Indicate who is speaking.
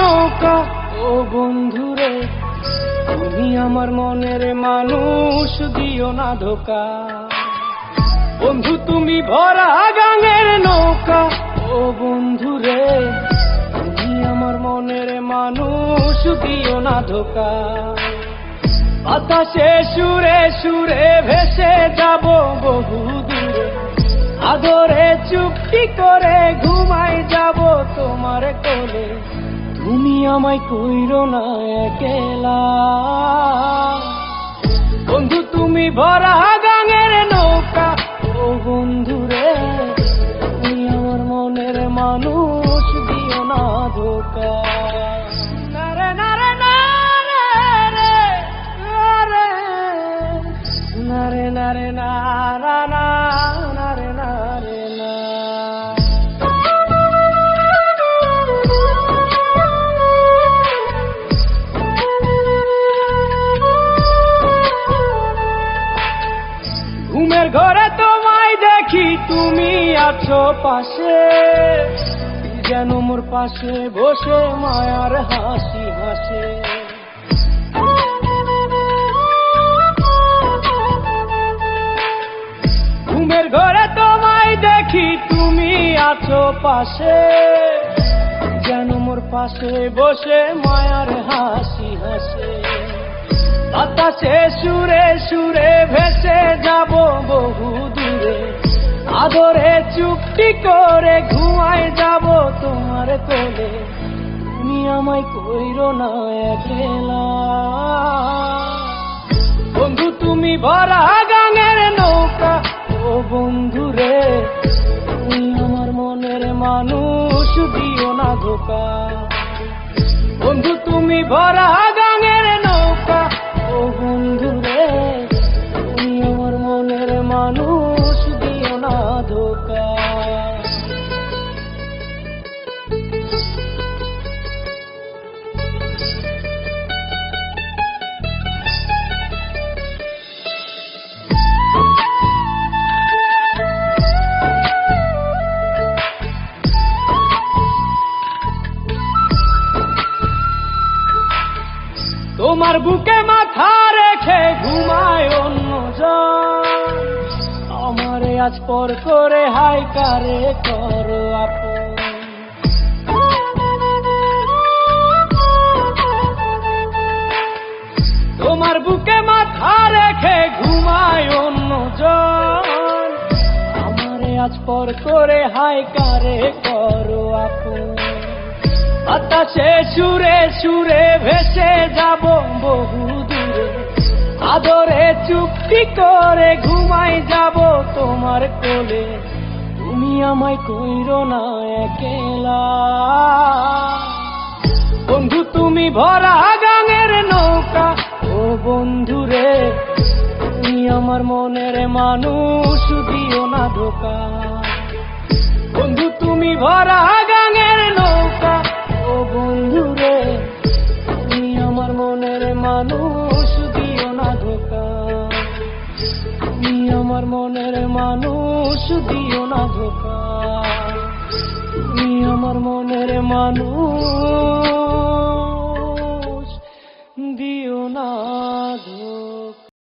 Speaker 1: নৌকা ও বন্ধুরে, তুমি আমার মনের মানুষ, দিও না ধোকা। বন্ধু তুমি ভরা গাঙের নৌকা ও বন্ধুরে, তুমি আমার মনের মানুষ, দিও না ধোকা। বাতাসে সুরে সুরে ভেসে যাব বহু দূরে, আদরে চুপটি করে ঘুমাই যাব তোমার কোলে। তুমি আমায় কইরো না একলা, বন্ধু তুমি ভরা গাঙের নৌকা ও বন্ধুরে, তুমি আমার মনের মানুষ, দিও না ধোকা। নারে নারে নারে নারে নারে নারা না নারে নারে না। ঘুমের ঘরে তোমায় দেখি, তুমি আছো পাশে, যেন মোর পাশে বসে মায়ার হাসি হাসে। ঘুমের ঘরে তোমায় দেখি, তুমি আছো পাশে, যেন মোর পাশে বসে মায়ার হাসি হাসে। বাতাসে সুরে সুরে ভেসে যাব বহু দূরে, আদরে চুপটি করে ঘুমাই যাব তোমার কোলে। তুমি আমায় কইরো না একলা, বন্ধু তুমি ভরা গাঙের নৌকা ও বন্ধুরে, তুমি আমার মনের মানুষ, দিও না ধোকা। বন্ধু তুমি ভরা গাঙের নৌকা ও বন্ধুরে, তুমি আমার মনের মানুষ, দিও না ধোকা। তোমার বুকে মাথা রেখে ঘুমায় অন্যজন, আমারে আজ পর করে হাই কারে করো আপন। তোমার বুকে মাথা রেখে ঘুমায় অন্যজন, আমারে আজ পর করে হাই কারে করো আপন। বাতাসে সুরে সুরে ভেসে যাব বহু দূরে, আদরে চুপটি করে ঘুমাই যাব তোমার কোলে। তুমি আমায় কইরো না একলা, বন্ধু তুমি ভরা গাঙের নৌকা ও বন্ধুরে, তুমি আমার মনের মানুষ, দিও না ধোকা। বন্ধু তুমি ভরা গাঙের নৌকা ও বন্ধুরে, তুমি আমার মনের মানুষ, দিও না ধোকা। তুমি আমার মনের মানুষ, দিও না ধোকা। তুমি আমার মনের মানুষ।